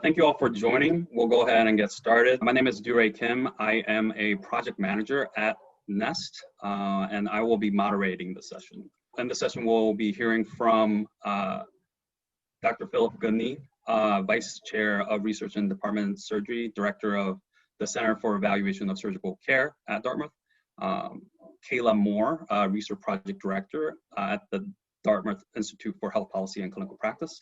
Thank you all for joining. We'll go ahead and get started. My name is Duray Kim. I am a project manager at NEST, and I will be moderating the session. In the session, we'll be hearing from Dr. Philip Goodney, Vice Chair of Research and Department of Surgery, Director of the Center for Evaluation of Surgical Care at Dartmouth, Kayla Moore, Research Project Director at the Dartmouth Institute for Health Policy and Clinical Practice,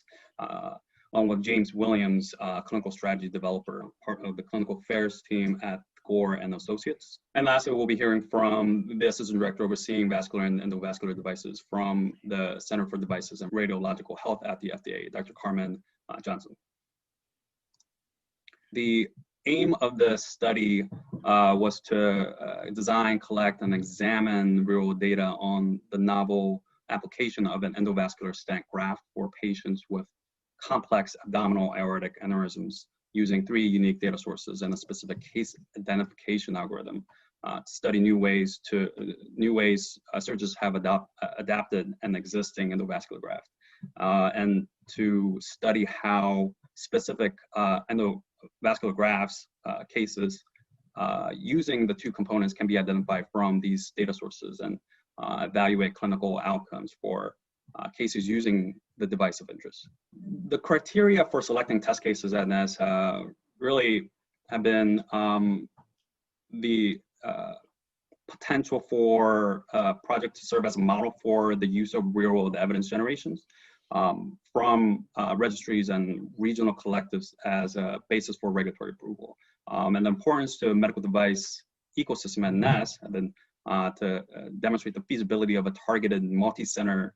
along with James Williams, Clinical Strategy Developer, part of the Clinical Affairs team at Gore and Associates. And lastly, we'll be hearing from the Assistant Director overseeing vascular and endovascular devices from the Center for Devices and Radiological Health at the FDA, Dr. Carmen Johnson. The aim of the study was to design, collect, and examine real-world data on the novel application of an endovascular stent graft for patients with complex abdominal aortic aneurysms using 3 unique data sources and a specific case identification algorithm to study new ways surgeons have adapted an existing endovascular graft and to study how specific endovascular grafts cases using the 2 components can be identified from these data sources and evaluate clinical outcomes for cases using the device of interest. The criteria for selecting test cases at NEST really have been the potential for a project to serve as a model for the use of real-world evidence generations from registries and regional collectives as a basis for regulatory approval. And the importance to medical device ecosystem at NEST have been to demonstrate the feasibility of a targeted multi-center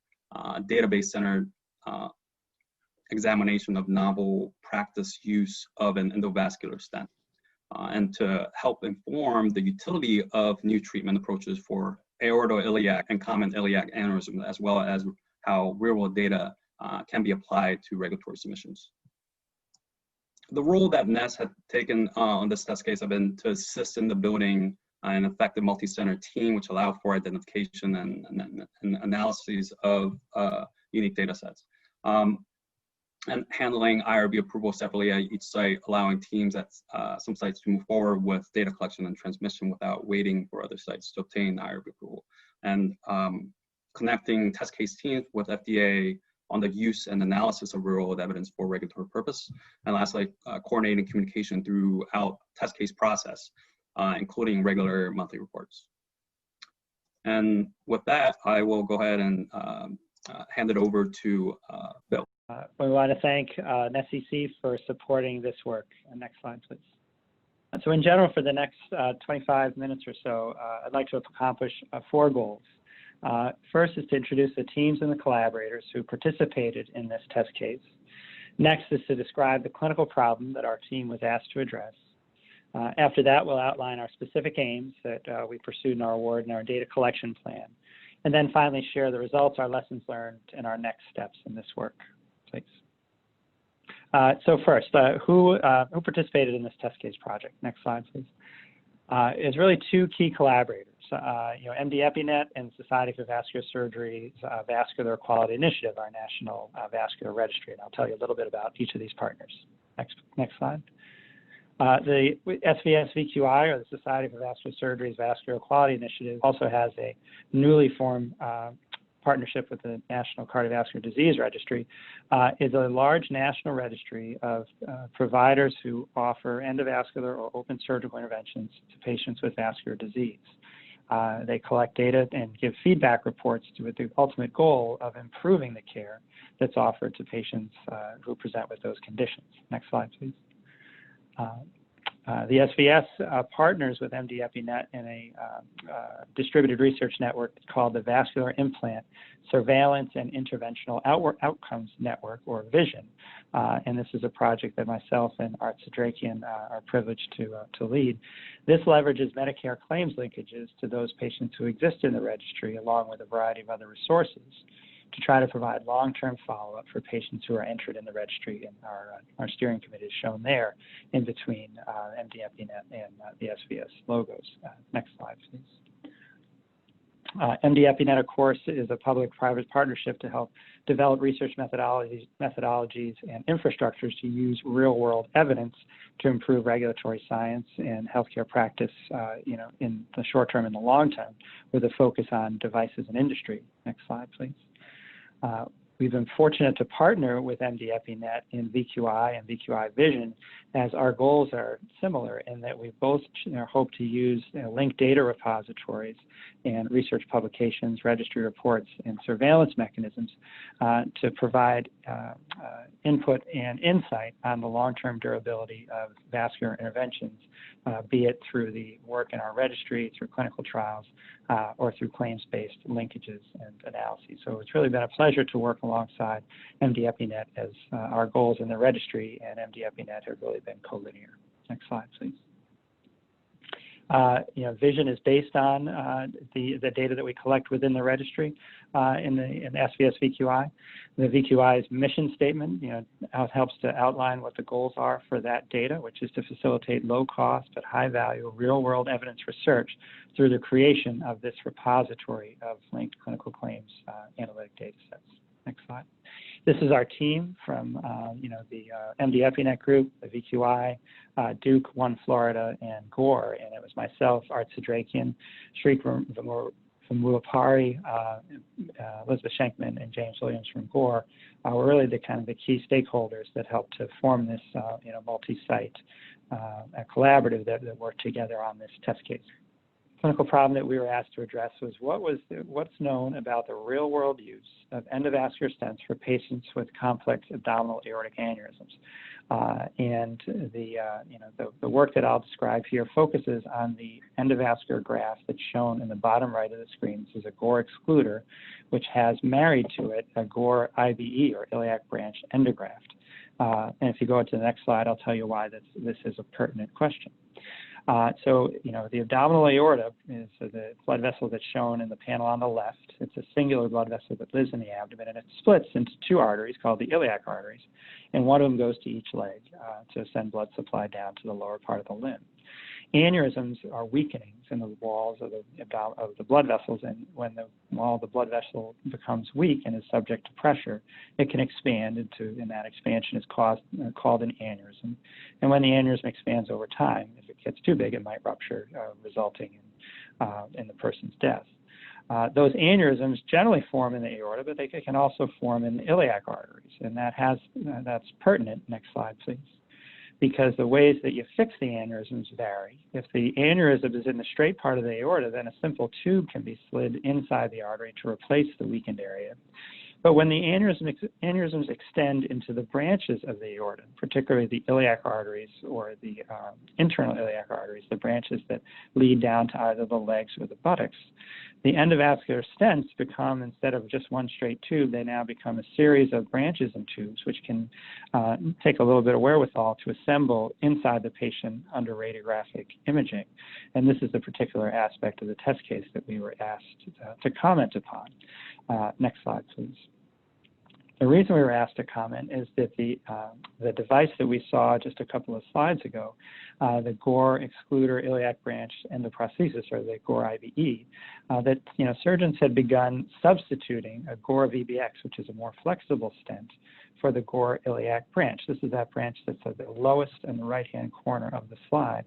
database-centered examination of novel practice use of an endovascular stent, and to help inform the utility of new treatment approaches for aortoiliac and common iliac aneurysm, as well as how real-world data can be applied to regulatory submissions. The role that NEST had taken on this test case have been to assist in the building an effective multi-center team, which allow for identification and analyses of unique data sets. And handling IRB approval separately at each site, allowing teams at some sites to move forward with data collection and transmission without waiting for other sites to obtain IRB approval. And connecting test case teams with FDA on the use and analysis of real-world evidence for regulatory purpose. And lastly, coordinating communication throughout test case process, including regular monthly reports. And with that, I will go ahead and hand it over to Bill. We want to thank NESTcc for supporting this work. Next slide, please. So in general, for the next 25 minutes or so, I'd like to accomplish 4 goals. First is to introduce the teams and the collaborators who participated in this test case. Next is to describe the clinical problem that our team was asked to address. After that, we'll outline our specific aims that we pursued in our award and our data collection plan. And then finally share the results, our lessons learned, and our next steps in this work, please. So first, who participated in this test case project? Next slide, please. Is really 2 key collaborators, MD EpiNet and Society for Vascular Surgery's Vascular Quality Initiative, our national vascular registry. And I'll tell you a little bit about each of these partners. Next slide. The SVS-VQI, or the Society for Vascular Surgery's Vascular Quality Initiative, also has a newly formed partnership with the National Cardiovascular Disease Registry, is a large national registry of providers who offer endovascular or open surgical interventions to patients with vascular disease. They collect data and give feedback reports with the ultimate goal of improving the care that's offered to patients who present with those conditions. Next slide, please. The SVS partners with MD EpiNet in a distributed research network called the Vascular Implant Surveillance and Interventional Outcomes Network, or VISION. And this is a project that myself and Art Sadrakian are privileged to lead. This leverages Medicare claims linkages to those patients who exist in the registry, along with a variety of other resources, to try to provide long-term follow-up for patients who are entered in the registry, and our steering committee is shown there in between MD EpiNet and the SVS logos. Next slide, please. MD-EpiNet, of course, is a public-private partnership to help develop research methodologies and infrastructures to use real-world evidence to improve regulatory science and healthcare practice, in the short term and the long term, with a focus on devices and industry. Next slide, please. We've been fortunate to partner with MD-EpiNet in VQI and VQI Vision, as our goals are similar in that we both hope to use linked data repositories and research publications, registry reports, and surveillance mechanisms to provide input and insight on the long-term durability of vascular interventions, be it through the work in our registry, through clinical trials, or through claims-based linkages and analyses. So it's really been a pleasure to work alongside MD-EpiNet, as our goals in the registry and MD-EpiNet have really been collinear. Next slide, please. Vision is based on the data that we collect within the registry in SVS VQI. The VQI's mission statement, helps to outline what the goals are for that data, which is to facilitate low-cost but high-value real-world evidence research through the creation of this repository of linked clinical claims analytic data sets. Next slide. This is our team from, the MD-EpiNet group, the VQI, Duke, One Florida, and Gore. And it was myself, Art Sadrakian, Shriek Vamulapari, Elizabeth Schenkman, and James Williams from Gore. Were really the key stakeholders that helped to form this, multi-site collaborative that worked together on this test case. Clinical problem that we were asked to address was what's known about the real-world use of endovascular stents for patients with complex abdominal aortic aneurysms. And the work that I'll describe here focuses on the endovascular graft that's shown in the bottom right of the screen. This is a Gore excluder, which has married to it a Gore IBE, or iliac branch endograft. And if you go to the next slide, I'll tell you why this is a pertinent question. The abdominal aorta is the blood vessel that's shown in the panel on the left. It's a singular blood vessel that lives in the abdomen, and it splits into two arteries called the iliac arteries, and one of them goes to each leg to send blood supply down to the lower part of the limb. Aneurysms are weakenings in the walls of the blood vessels, and when the wall of the blood vessel becomes weak and is subject to pressure, it can expand and that expansion is called an aneurysm. And when the aneurysm expands over time, if it gets too big, it might rupture, resulting in the person's death. Those aneurysms generally form in the aorta, but they can also form in the iliac arteries, and that's pertinent. Next slide, please. Because the ways that you fix the aneurysms vary. If the aneurysm is in the straight part of the aorta, then a simple tube can be slid inside the artery to replace the weakened area. But when the aneurysms extend into the branches of the aorta, particularly the iliac arteries or the internal iliac arteries, the branches that lead down to either the legs or the buttocks, the endovascular stents become, instead of just one straight tube, they now become a series of branches and tubes, which can take a little bit of wherewithal to assemble inside the patient under radiographic imaging. And this is the particular aspect of the test case that we were asked to comment upon. Next slide, please. The reason we were asked to comment is that the device that we saw just a couple of slides ago, the Gore excluder iliac branch endoprosthesis, or the Gore IBE, that surgeons had begun substituting a Gore VBX, which is a more flexible stent, for the Gore iliac branch. This is that branch that's at the lowest in the right-hand corner of the slide,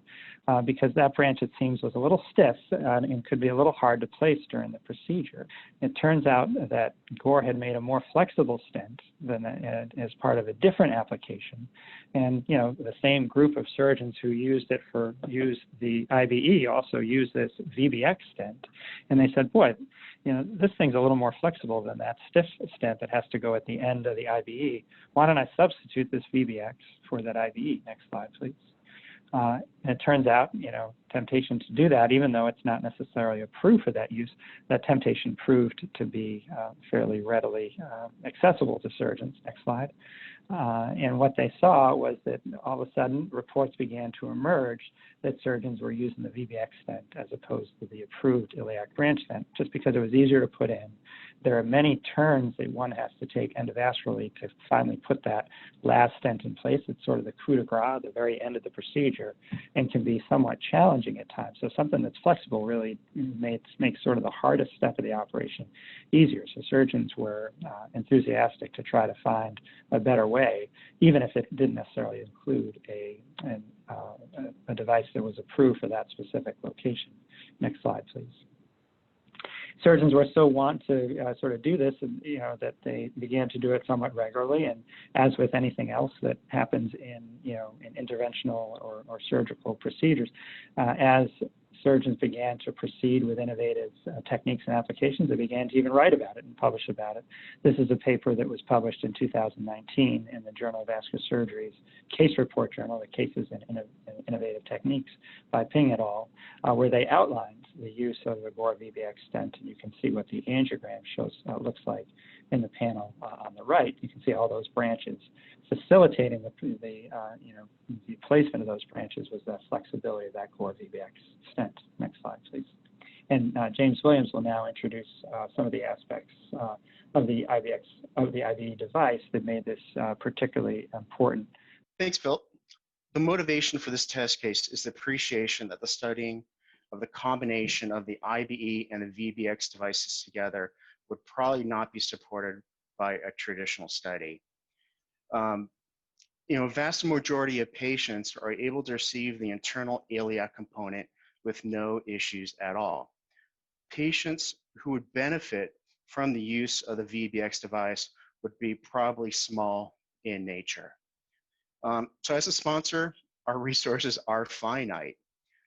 because that branch, it seems, was a little stiff and could be a little hard to place during the procedure. It turns out that Gore had made a more flexible stent than as part of a different application, and the same group of surgeons who used the IBE also used this VBX stent, and they said, boy, this thing's a little more flexible than that stiff stent that has to go at the end of the IBE. Why don't I substitute this VBX for that IBE? Next slide, please. And it turns out, temptation to do that, even though it's not necessarily approved for that use, that temptation proved to be fairly readily accessible to surgeons. Next slide. And what they saw was that all of a sudden reports began to emerge that surgeons were using the VBX stent as opposed to the approved iliac branch stent, just because it was easier to put in, there are many turns that one has to take endovascularly to finally put that last stent in place. It's sort of the coup de grace, the very end of the procedure, and can be somewhat challenging at times. So something that's flexible really makes sort of the hardest step of the operation easier. So surgeons were enthusiastic to try to find a better way, even if it didn't necessarily include a device that was approved for that specific location. Next slide, please. Surgeons were so want to sort of do this, and that they began to do it somewhat regularly. And as with anything else that happens in in interventional or surgical procedures, as surgeons began to proceed with innovative techniques and applications, they began to even write about it and publish about it. This is a paper that was published in 2019 in the Journal of Vascular Surgery's Case Report Journal, the Cases in Innovative Techniques by Ping et al., where they outlined the use of the Gore VBX stent, and you can see what the angiogram shows looks like in the panel on the right. You can see all those branches. Facilitating the placement of those branches was the flexibility of that Gore VBX stent. Next slide, please. And James Williams will now introduce some of the aspects of the IVE device that made this particularly important. Thanks, Phil. The motivation for this test case is the appreciation that the studying of the combination of the IVE and the VBX devices together would probably not be supported by a traditional study. A vast majority of patients are able to receive the internal iliac component with no issues at all. Patients who would benefit from the use of the VBX device would be probably small in nature. So as a sponsor, our resources are finite.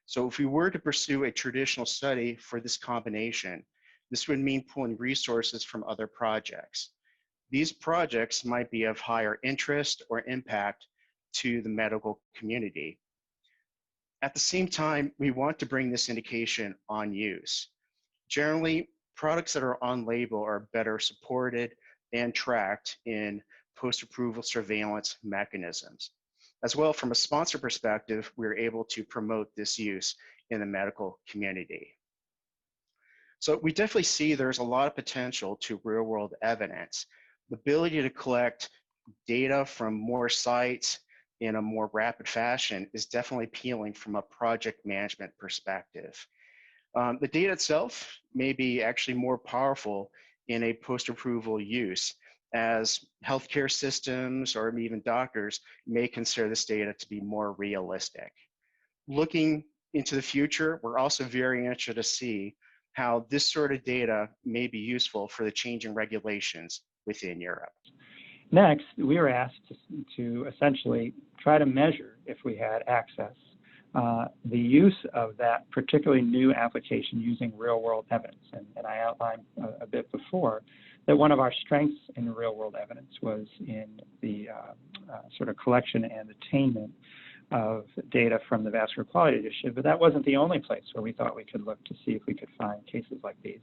So if we were to pursue a traditional study for this combination, this would mean pulling resources from other projects. These projects might be of higher interest or impact to the medical community. At the same time, we want to bring this indication on use. Generally, products that are on label are better supported and tracked in post-approval surveillance mechanisms. As well, from a sponsor perspective, we're able to promote this use in the medical community. So we definitely see there's a lot of potential to real-world evidence. The ability to collect data from more sites in a more rapid fashion is definitely appealing from a project management perspective. The data itself may be actually more powerful in a post-approval use, as healthcare systems or even doctors may consider this data to be more realistic. Looking into the future, we're also very interested to see how this sort of data may be useful for the changing regulations within Europe. Next, we were asked to essentially try to measure, if we had access, the use of that particularly new application using real-world evidence. And I outlined a bit before that one of our strengths in real-world evidence was in the sort of collection and attainment of data from the Vascular Quality Initiative, but that wasn't the only place where we thought we could look to see if we could find cases like these.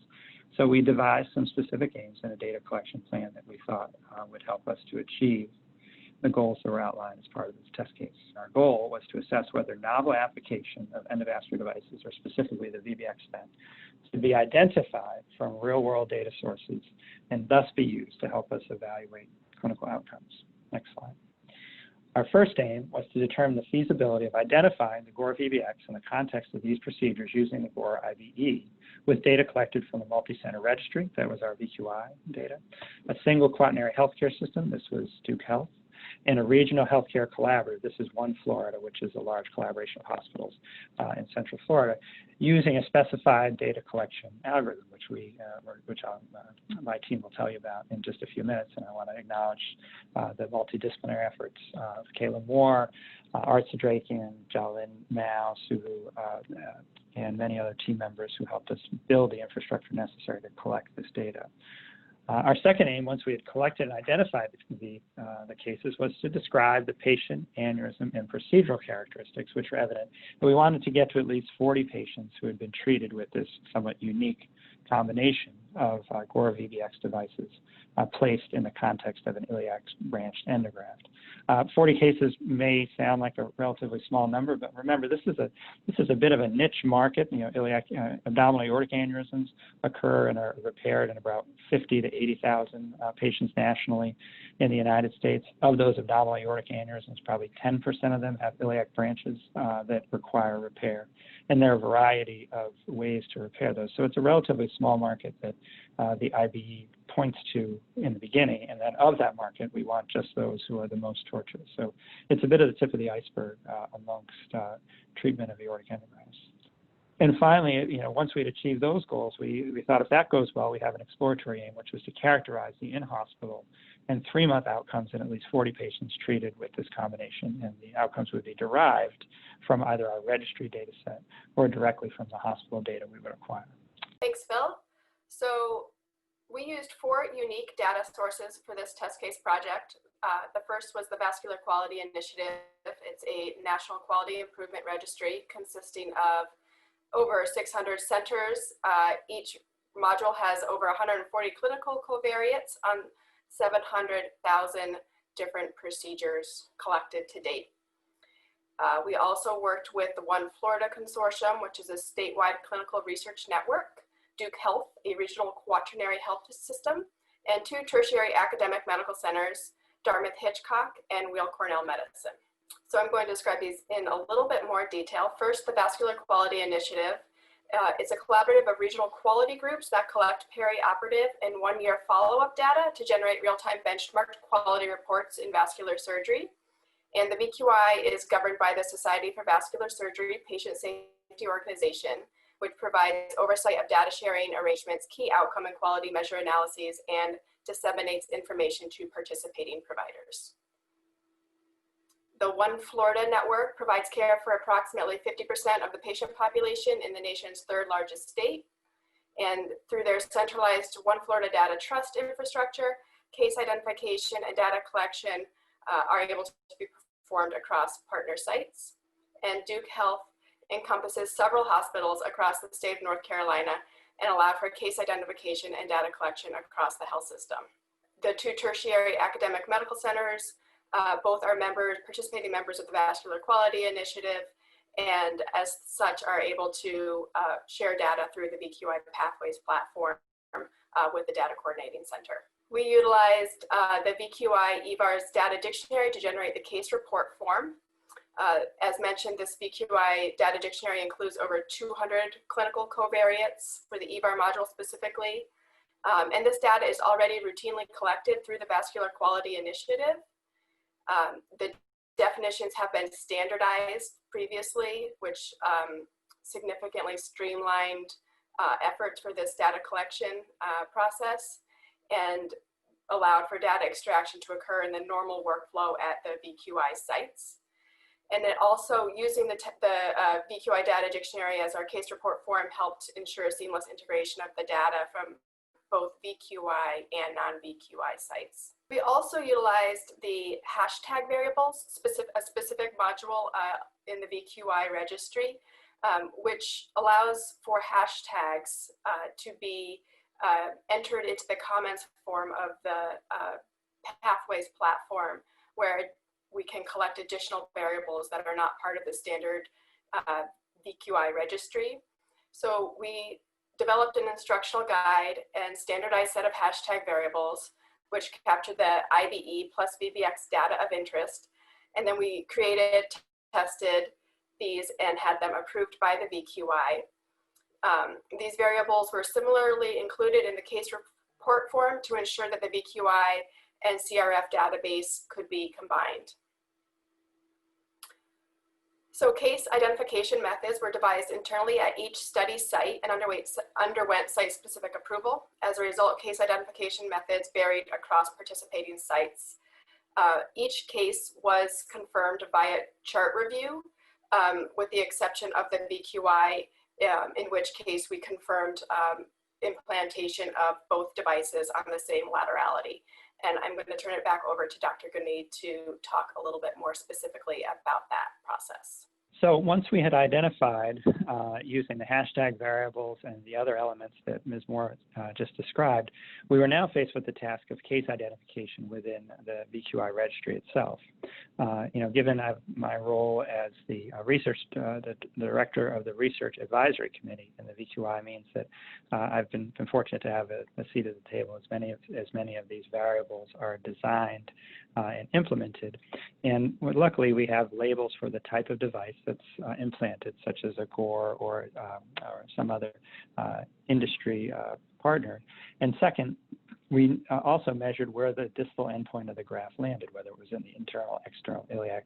So we devised some specific aims in a data collection plan that we thought would help us to achieve the goals that were outlined as part of this test case. Our goal was to assess whether novel application of endovascular devices, or specifically the VBX stent, to be identified from real-world data sources and thus be used to help us evaluate clinical outcomes. Next slide. Our first aim was to determine the feasibility of identifying the Gore VBX in the context of these procedures using the Gore IVE with data collected from a multi-center registry, that was our VQI data, a single quaternary healthcare system, this was Duke Health, and a regional healthcare collaborative, this is One Florida, which is a large collaboration of hospitals in Central Florida, using a specified data collection algorithm, which my team will tell you about in just a few minutes. And I want to acknowledge the multidisciplinary efforts of Kayla Moore, Art Sadrakian, Jalin Mao, Suhu, and many other team members who helped us build the infrastructure necessary to collect this data. Our second aim, once we had collected and identified the cases, was to describe the patient, aneurysm, and procedural characteristics which were evident. But we wanted to get to at least 40 patients who had been treated with this somewhat unique combination of Gora VBX devices placed in the context of an iliac branched endograft. 40 cases may sound like a relatively small number, but remember, this is a bit of a niche market. You know, iliac abdominal aortic aneurysms occur and are repaired in about 50 to 80,000 patients nationally in the United States. Of those abdominal aortic aneurysms, probably 10% of them have iliac branches that require repair. And there are a variety of ways to repair those. So it's a relatively small market that the IBE points to in the beginning. And then of that market, we want just those who are the most tortuous. So it's a bit of the tip of the iceberg amongst treatment of aortic endographs. And finally, you know, once we'd achieved those goals, we thought if that goes well, we'd have an exploratory aim, which was to characterize the in-hospital and 3-month outcomes in at least 40 patients treated with this combination. And the outcomes would be derived from either our registry data set or directly from the hospital data we would acquire. Thanks, Phil. So we used 4 unique data sources for this test case project. The first was the Vascular Quality Initiative. It's a national quality improvement registry consisting of over 600 centers. Each module has over 140 clinical covariates on 700,000 different procedures collected to date. We also worked with the One Florida Consortium, which is a statewide clinical research network, Duke Health, a regional quaternary health system, and 2 tertiary academic medical centers, Dartmouth-Hitchcock and Weill Cornell Medicine. So I'm going to describe these in a little bit more detail. First, the Vascular Quality Initiative. It's a collaborative of regional quality groups that collect perioperative and 1-year follow-up data to generate real-time benchmarked quality reports in vascular surgery. And the VQI is governed by the Society for Vascular Surgery Patient Safety Organization, which provides oversight of data sharing arrangements, key outcome and quality measure analyses, and disseminates information to participating providers. The One Florida network provides care for approximately 50% of the patient population in the nation's 3rd largest state. And through their centralized One Florida Data Trust infrastructure, case identification and data collection are able to be performed across partner sites. And Duke Health encompasses several hospitals across the state of North Carolina and allow for case identification and data collection across the health system. The 2 tertiary academic medical centers both are participating members of the Vascular Quality Initiative, and as such are able to share data through the VQI Pathways platform with the Data Coordinating Center. We utilized the VQI EVARS data dictionary to generate the case report form. As mentioned, this VQI data dictionary includes over 200 clinical covariates for the EVAR module specifically. And this data is already routinely collected through the Vascular Quality Initiative. The definitions have been standardized previously, which significantly streamlined efforts for this data collection process and allowed for data extraction to occur in the normal workflow at the VQI sites. And it also, using the VQI data dictionary as our case report form, helped ensure seamless integration of the data from both VQI and non-VQI sites. We also utilized the hashtag variables, a specific module in the VQI registry, which allows for hashtags to be entered into the comments form of the Pathways platform, where we can collect additional variables that are not part of the standard VQI registry. So we developed an instructional guide and standardized set of hashtag variables, which capture the IBE plus VBX data of interest. And then we created, tested these, and had them approved by the VQI. These variables were similarly included in the case report form to ensure that the VQI and CRF database could be combined. So case identification methods were devised internally at each study site and underwent site-specific approval. As a result, case identification methods varied across participating sites. Each case was confirmed via chart review, with the exception of the VQI, in which case we confirmed implantation of both devices on the same laterality. And I'm going to turn it back over to Dr. Gunade to talk a little bit more specifically about that process. So once we had identified using the hashtag variables and the other elements that Ms. Moore just described, we were now faced with the task of case identification within the VQI registry itself. Given my role as the the director of the Research Advisory Committee in the VQI means that I've been fortunate to have a seat at the table as many of these variables are designed and implemented. And luckily, we have labels for the type of device that's implanted, such as a gore or some other industry partner. And second, we also measured where the distal endpoint of the graft landed, whether it was in the internal, external iliac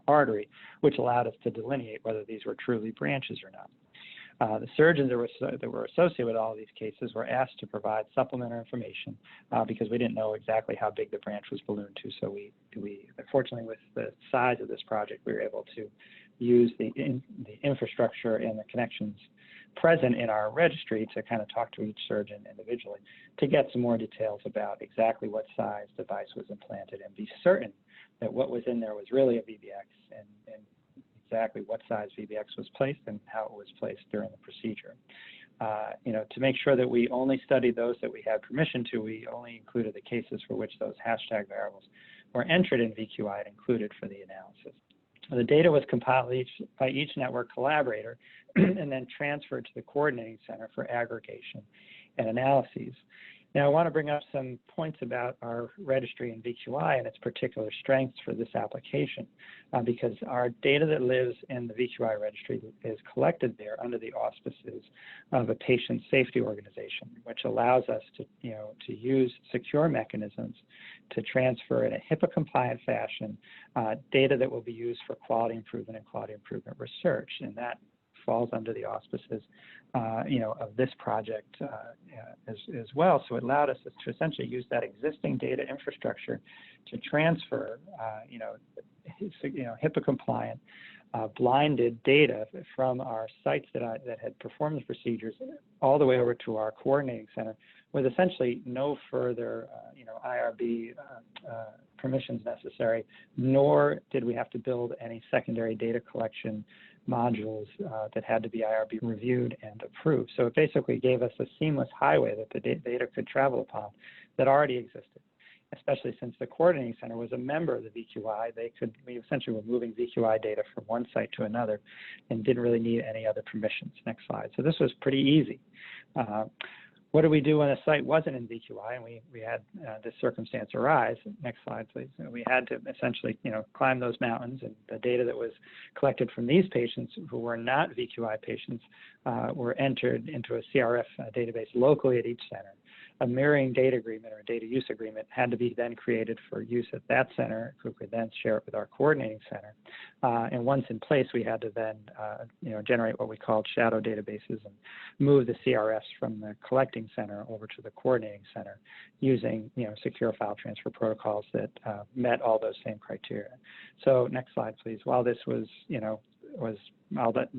artery, which allowed us to delineate whether these were truly branches or not. The surgeons that were associated with all of these cases were asked to provide supplementary information because we didn't know exactly how big the branch was ballooned to. So we fortunately, with the size of this project, we were able to use the infrastructure and the connections present in our registry to kind of talk to each surgeon individually to get some more details about exactly what size device was implanted and be certain that what was in there was really a VBX and exactly what size VBX was placed and how it was placed during the procedure. To make sure that we only studied those that we had permission to, we only included the cases for which those hashtag variables were entered in VQI and included for the analysis. The data was compiled by each network collaborator and then transferred to the coordinating center for aggregation and analyses. Now, I want to bring up some points about our registry in VQI and its particular strengths for this application, because our data that lives in the VQI registry is collected there under the auspices of a patient safety organization, which allows us to use secure mechanisms to transfer in a HIPAA-compliant fashion data that will be used for quality improvement and quality improvement research, and that falls under the auspices, of this project as well. So it allowed us to essentially use that existing data infrastructure to transfer, HIPAA-compliant, blinded data from our sites that had performed the procedures all the way over to our coordinating center with essentially no further, IRB permissions necessary, nor did we have to build any secondary data collection modules that had to be IRB reviewed and approved. So it basically gave us a seamless highway that the data could travel upon that already existed, especially since the coordinating center was a member of the VQI. We essentially were moving VQI data from one site to another and didn't really need any other permissions. Next slide. So this was pretty easy. What did we do when a site wasn't in VQI and we had this circumstance arise? Next slide, please. We had to essentially, climb those mountains, and the data that was collected from these patients who were not VQI patients were entered into a CRF database locally at each center. A mirroring data agreement or data use agreement had to be then created for use at that center, who could then share it with our coordinating center. And once in place, we had to then, generate what we called shadow databases and move the CRFs from the collecting center over to the coordinating center using, secure file transfer protocols that met all those same criteria. So next slide, please. While this was, I'll let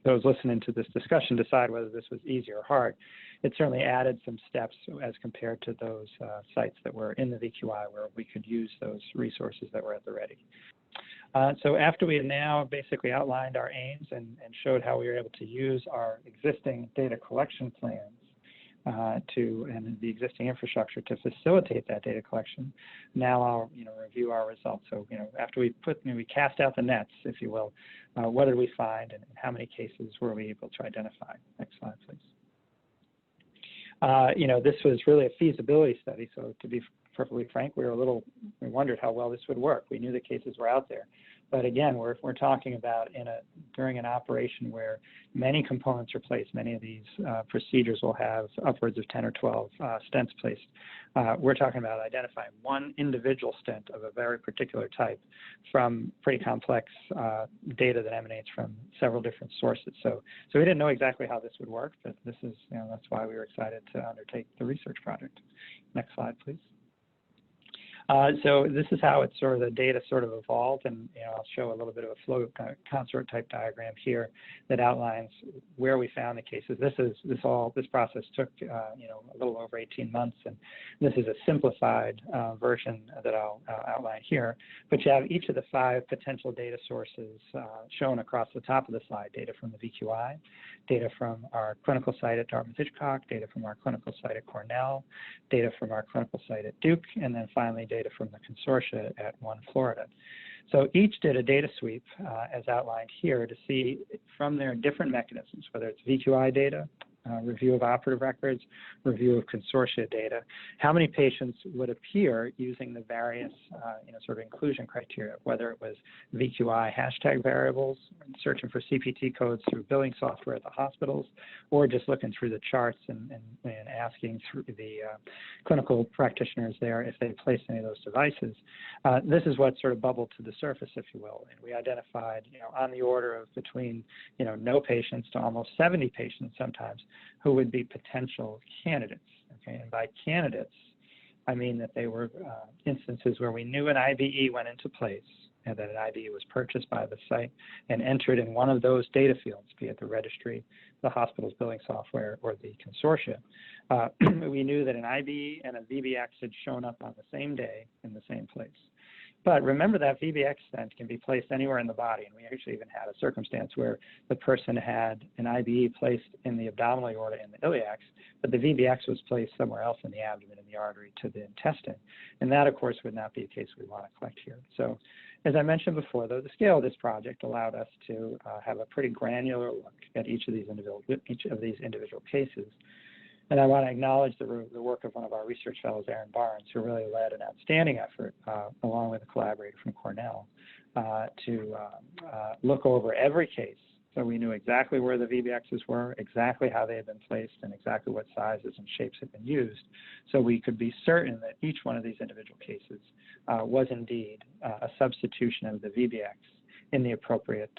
those listening to this discussion decide whether this was easy or hard. It certainly added some steps as compared to those sites that were in the VQI where we could use those resources that were at the ready. So after we had now basically outlined our aims and showed how we were able to use our existing data collection plans and the existing infrastructure to facilitate that data collection, now I'll review our results. So after we cast out the nets, if you will, what did we find and how many cases were we able to identify? Next slide, please. This was really a feasibility study. So to be perfectly frank, we wondered how well this would work. We knew the cases were out there. But again, we're talking about during an operation where many components are placed. Many of these procedures will have upwards of 10 or 12 stents placed. We're talking about identifying one individual stent of a very particular type from pretty complex data that emanates from several different sources. So we didn't know exactly how this would work, but this is, that's why we were excited to undertake the research project. Next slide, please. So this is how it's sort of the data sort of evolved, and I'll show a little bit of a flow consort type diagram here that outlines where we found the cases. This process took a little over 18 months, and this is a simplified version that I'll outline here. But you have each of the 5 potential data sources shown across the top of the slide: data from the VQI, data from our clinical site at Dartmouth-Hitchcock, data from our clinical site at Cornell, data from our clinical site at Duke, and then finally data from the consortia at One Florida. So each did a data sweep, as outlined here, to see from their different mechanisms, whether it's VQI data, review of operative records, review of consortia data, how many patients would appear using the various sort of inclusion criteria, whether it was VQI hashtag variables, searching for CPT codes through billing software at the hospitals, or just looking through the charts and asking through the clinical practitioners there if they placed any of those devices. This is what sort of bubbled to the surface, if you will. And we identified, on the order of between, no patients to almost 70 patients sometimes, who would be potential candidates. Okay, and by candidates, I mean that they were instances where we knew an IBE went into place and that an IBE was purchased by the site and entered in one of those data fields, be it the registry, the hospital's billing software, or the consortia. We knew that an IBE and a VBX had shown up on the same day in the same place. But remember that VBX stent can be placed anywhere in the body, and we actually even had a circumstance where the person had an IBE placed in the abdominal aorta in the iliacs, but the VBX was placed somewhere else in the abdomen, in the artery to the intestine. And that, of course, would not be a case we want to collect here. So as I mentioned before, though, the scale of this project allowed us to have a pretty granular look at each of these individual cases. And I want to acknowledge the work of one of our research fellows, Aaron Barnes, who really led an outstanding effort, along with a collaborator from Cornell, to look over every case. So we knew exactly where the VBXs were, exactly how they had been placed, and exactly what sizes and shapes had been used. So we could be certain that each one of these individual cases was indeed a substitution of the VBX in the appropriate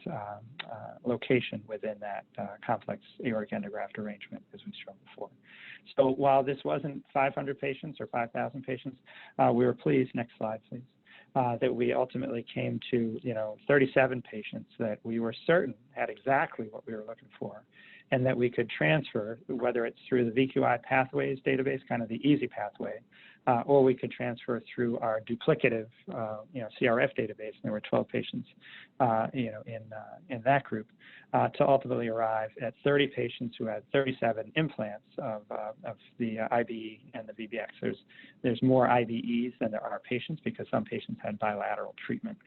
location within that complex aortic endograft arrangement, as we've shown before. So while this wasn't 500 patients or 5,000 patients, we were pleased, next slide please, that we ultimately came to 37 patients that we were certain had exactly what we were looking for, and that we could transfer, whether it's through the VQI pathways database, kind of the easy pathway, or we could transfer through our duplicative, CRF database. And there were 12 patients, in that group, to ultimately arrive at 30 patients who had 37 implants of the IBE and the VBX. There's more IBEs than there are patients because some patients had bilateral treatment.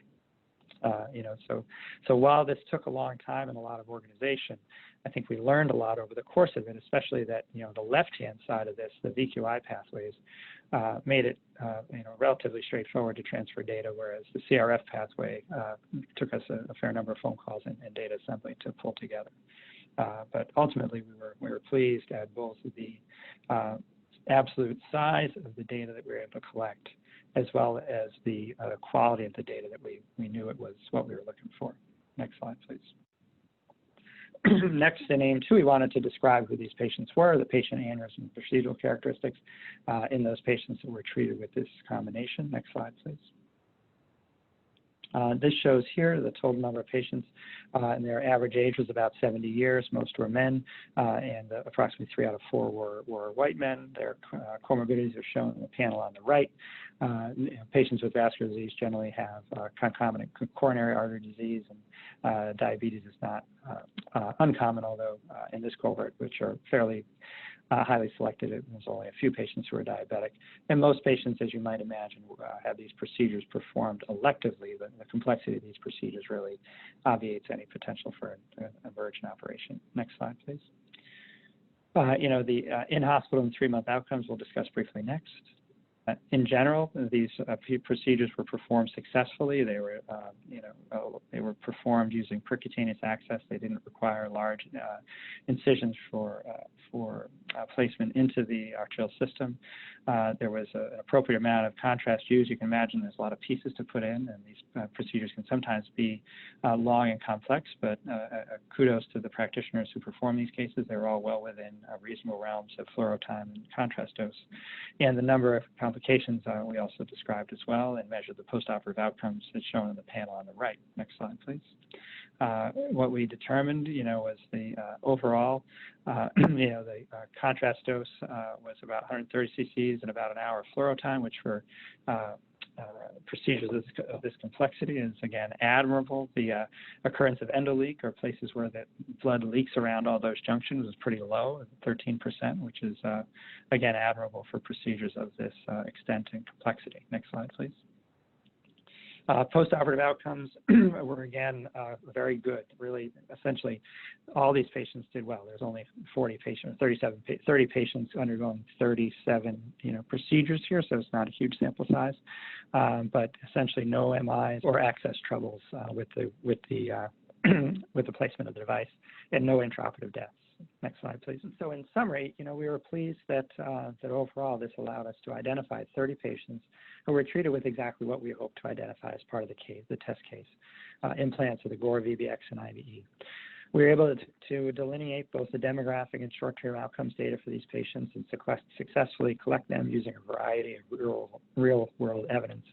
So while this took a long time and a lot of organization, I think we learned a lot over the course of it, especially that, the left-hand side of this, the VQI pathways, made it, relatively straightforward to transfer data, whereas the CRF pathway took us a fair number of phone calls and data assembly to pull together. But ultimately, we were pleased at both the absolute size of the data that we were able to collect, as well as the quality of the data that we knew it was what we were looking for. Next slide, please. Next, in aim 2, we wanted to describe who these patients were, the patient aneurysm and procedural characteristics in those patients that were treated with this combination. Next slide, please. This shows here the total number of patients, and their average age was about 70 years. Most were men, and approximately 3 out of 4 were white men. Their comorbidities are shown in the panel on the right. Patients with vascular disease generally have concomitant coronary artery disease, and diabetes is not uncommon, although in this cohort, which are fairly highly selected, there's only a few patients who are diabetic. And most patients, as you might imagine, have these procedures performed electively. The complexity of these procedures really obviates any potential for an emergent operation. Next slide, please. The in-hospital and 3-month outcomes we'll discuss briefly next. In general, these procedures were performed successfully. They were, they were performed using percutaneous access. They didn't require large incisions for placement into the arterial system. There was an appropriate amount of contrast used. You can imagine there's a lot of pieces to put in, and these procedures can sometimes be long and complex, but kudos to the practitioners who perform these cases. They were all well within reasonable realms of fluoro time and contrast dose. And the number of complications complications we also described as well, and measured the postoperative outcomes as shown in the panel on the right. Next slide, please. What we determined, was the overall, the contrast dose was about 130 cc's and about an hour of fluoro time, which for procedures of this complexity is, again, admirable. The occurrence of endoleak, or places where the blood leaks around all those junctions, is pretty low, 13%, which is, again, admirable for procedures of this extent and complexity. Next slide, please. Postoperative outcomes were, again, very good. Really, essentially, all these patients did well. There's only 30 patients undergoing 37, procedures here, so it's not a huge sample size. But essentially, no MIs or access troubles with the placement of the device, and no intraoperative deaths. Next slide, please. And so in summary, we were pleased that overall this allowed us to identify 30 patients who were treated with exactly what we hoped to identify as part of the test case, implants of the GORE, VBX, and IVE. We were able to delineate both the demographic and short-term outcomes data for these patients and successfully collect them using a variety of real-world evidence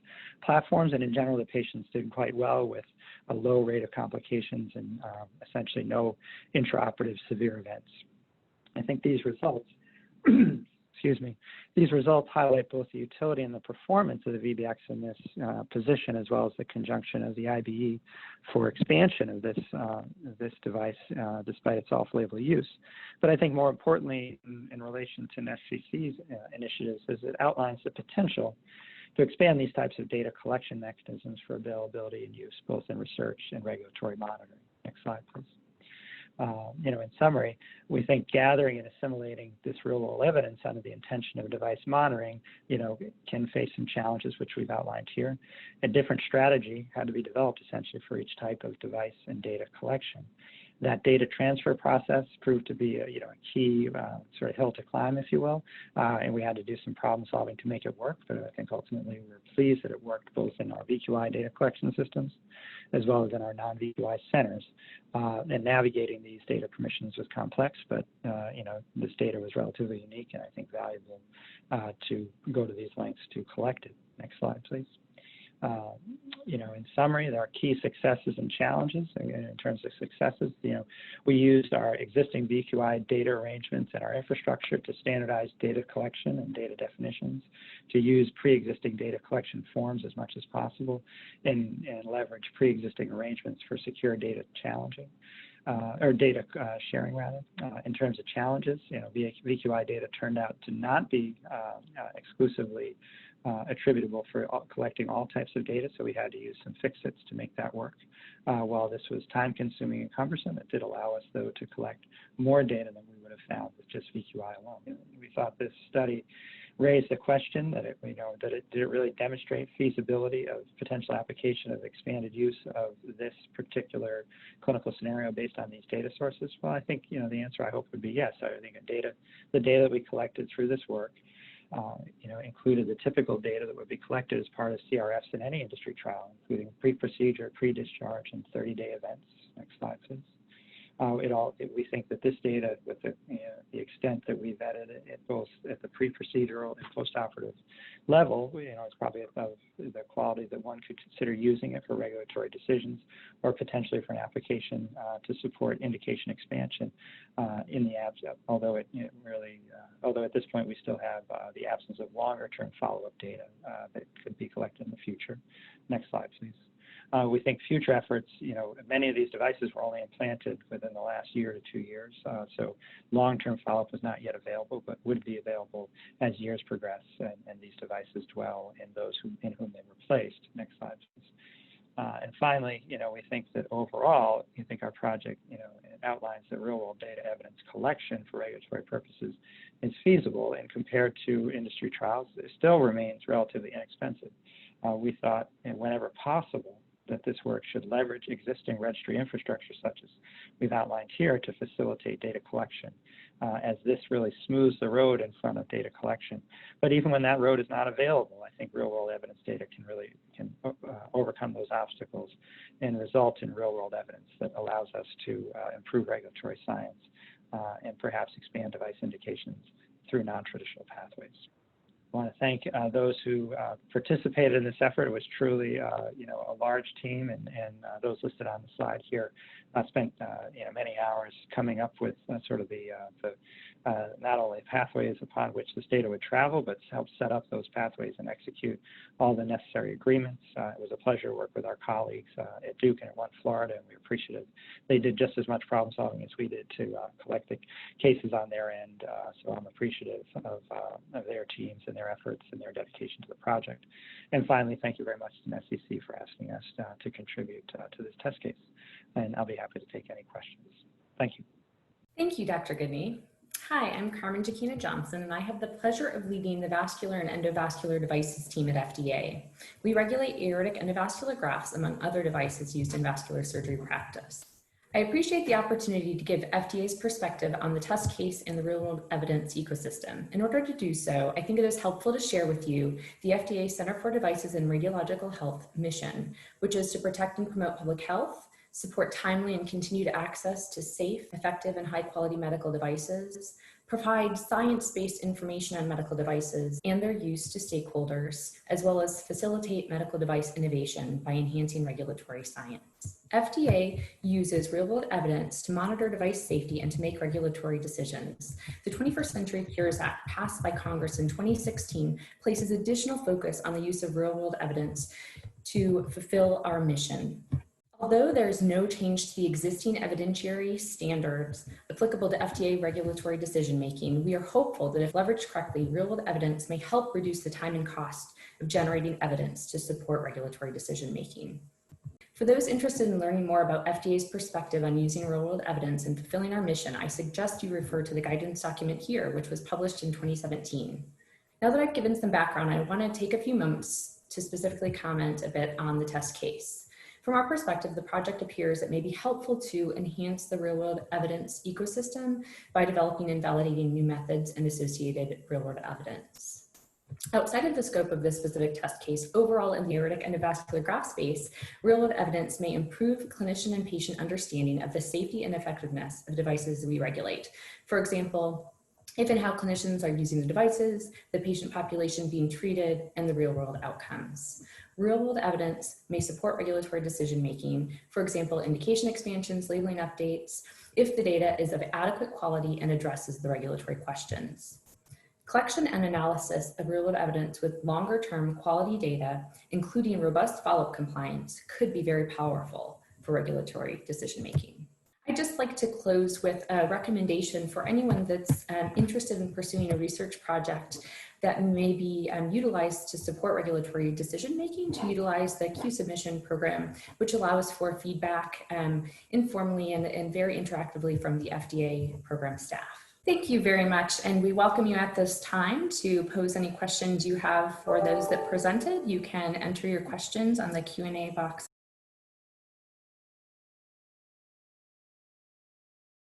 platforms. And in general, the patients did quite well with a low rate of complications and essentially no intraoperative severe events. I think these results, these results highlight both the utility and the performance of the VBX in this position, as well as the conjunction of the IBE for expansion of this device, despite its off-label use. But I think more importantly, in relation to NESTcc's initiatives, is it outlines the potential to expand these types of data collection mechanisms for availability and use, both in research and regulatory monitoring. Next slide, please. In summary, we think gathering and assimilating this real-world evidence under the intention of device monitoring, can face some challenges, which we've outlined here. A different strategy had to be developed essentially for each type of device and data collection. That data transfer process proved to be a key sort of hill to climb, if you will, and we had to do some problem solving to make it work. But I think ultimately we were pleased that it worked both in our VQI data collection systems as well as in our non-VQI centers. And navigating these data permissions was complex, but this data was relatively unique and I think valuable to go to these lengths to collect it. Next slide, please. In summary, there are key successes and challenges. In terms of successes, we used our existing VQI data arrangements and our infrastructure to standardize data collection and data definitions, to use pre-existing data collection forms as much as possible, and leverage pre-existing arrangements for secure data challenging. Or data sharing, rather. In terms of challenges, VQI data turned out to not be exclusively attributable for collecting all types of data, so we had to use some fix-its to make that work. While this was time-consuming and cumbersome, it did allow us, though, to collect more data than we would have found with just VQI alone. We thought this study raised the question that did it really demonstrate feasibility of potential application of expanded use of this particular clinical scenario based on these data sources? Well, I think the answer I hope would be yes. I think the data that we collected through this work included the typical data that would be collected as part of CRFs in any industry trial, including pre-procedure, pre-discharge, and 30-day events. Next slide, please. We think that this data, with the extent that we vetted it both at the pre-procedural and post-operative level, it's probably above the quality that one could consider using it for regulatory decisions or potentially for an application to support indication expansion in the absence. Although at this point we still have the absence of longer-term follow-up data that could be collected in the future. Next slide, please. We think future efforts, many of these devices were only implanted within the last year to 2 years, so long-term follow-up was not yet available, but would be available as years progress and these devices dwell in those in whom they were placed. Next slide, please. And finally, we think that overall, our project, it outlines that real-world data evidence collection for regulatory purposes is feasible, and compared to industry trials, it still remains relatively inexpensive. We thought, whenever possible, that this work should leverage existing registry infrastructure such as we've outlined here to facilitate data collection, as this really smooths the road in front of data collection. But even when that road is not available, I think real-world evidence data can overcome those obstacles and result in real-world evidence that allows us to improve regulatory science and perhaps expand device indications through non-traditional pathways. I want to thank those who participated in this effort. It was truly, a large team, and those listed on the slide here spent, many hours coming up with sort of the not only pathways upon which this data would travel, but help set up those pathways and execute all the necessary agreements. It was a pleasure to work with our colleagues at Duke and at One Florida, and we're appreciative. They did just as much problem solving as we did to collect the cases on their end. So I'm appreciative of their teams and their efforts and their dedication to the project. And finally, thank you very much to NESTcc for asking us to contribute to this test case. And I'll be happy to take any questions. Thank you. Thank you, Dr. Goodney. Hi, I'm Carmen Jakina Johnson, and I have the pleasure of leading the vascular and endovascular devices team at FDA. We regulate aortic endovascular grafts, among other devices used in vascular surgery practice. I appreciate the opportunity to give FDA's perspective on the test case and the real-world evidence ecosystem. In order to do so, I think it is helpful to share with you the FDA Center for Devices and Radiological Health mission, which is to protect and promote public health, support timely and continued access to safe, effective, and high-quality medical devices, provide science-based information on medical devices and their use to stakeholders, as well as facilitate medical device innovation by enhancing regulatory science. FDA uses real-world evidence to monitor device safety and to make regulatory decisions. The 21st Century Cures Act, passed by Congress in 2016, places additional focus on the use of real-world evidence to fulfill our mission. Although there is no change to the existing evidentiary standards applicable to FDA regulatory decision-making, we are hopeful that if leveraged correctly, real-world evidence may help reduce the time and cost of generating evidence to support regulatory decision-making. For those interested in learning more about FDA's perspective on using real-world evidence and fulfilling our mission, I suggest you refer to the guidance document here, which was published in 2017. Now that I've given some background, I want to take a few moments to specifically comment a bit on the test case. From our perspective, the project appears it may be helpful to enhance the real-world evidence ecosystem by developing and validating new methods and associated real-world evidence. Outside of the scope of this specific test case, overall in the aortic endovascular graft space, real-world evidence may improve clinician and patient understanding of the safety and effectiveness of devices we regulate. For example, if and how clinicians are using the devices, the patient population being treated, and the real-world outcomes. Real-world evidence may support regulatory decision-making, for example, indication expansions, labeling updates, if the data is of adequate quality and addresses the regulatory questions. Collection and analysis of real-world evidence with longer-term quality data, including robust follow-up compliance, could be very powerful for regulatory decision-making. I'd just like to close with a recommendation for anyone that's interested in pursuing a research project that may be utilized to support regulatory decision-making, to utilize the Q submission program, which allows for feedback informally and very interactively from the FDA program staff. Thank you very much, and we welcome you at this time to pose any questions you have for those that presented. You can enter your questions on the Q&A box